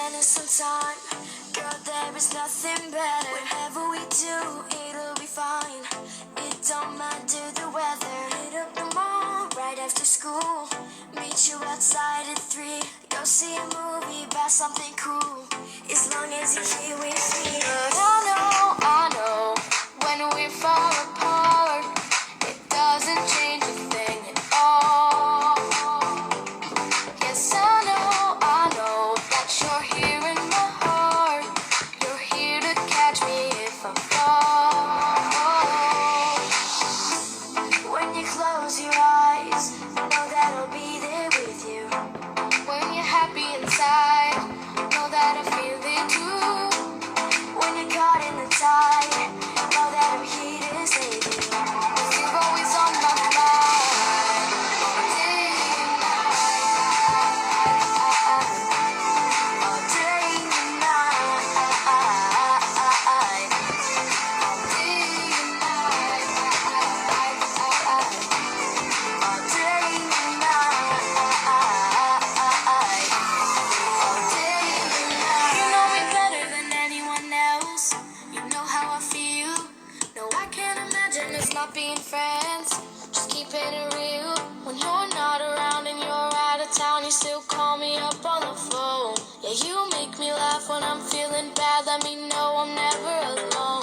spending some time. Girl, there is nothing better. Whatever we do, it'll be fine. It don't matter the weather. Hit up the mall right after school. Meet you outside at 3. Go see a movie about something cool. As long as you're here with me. But I know, when we fall apart, it doesn't change a thing at all. Yes, I know that you're here in my heart. You're here to catch me if I fall. When you close your eyes, know that I'll be there with you. When you're happy inside, know that I feel it too. When you're caught in the tide, know that I'm here to save you. 'Cause you're always on my mind, day and night, all day and night, all day and night, all day and night, all day and night. You know me better than anyone else. You know how I feel. No, I can't imagine us not being friends. Just keeping it real. When you're not around and you're out of town, you still call me up on the phone. Yeah, you make me laugh when I'm feeling bad. Let me know I'm never alone.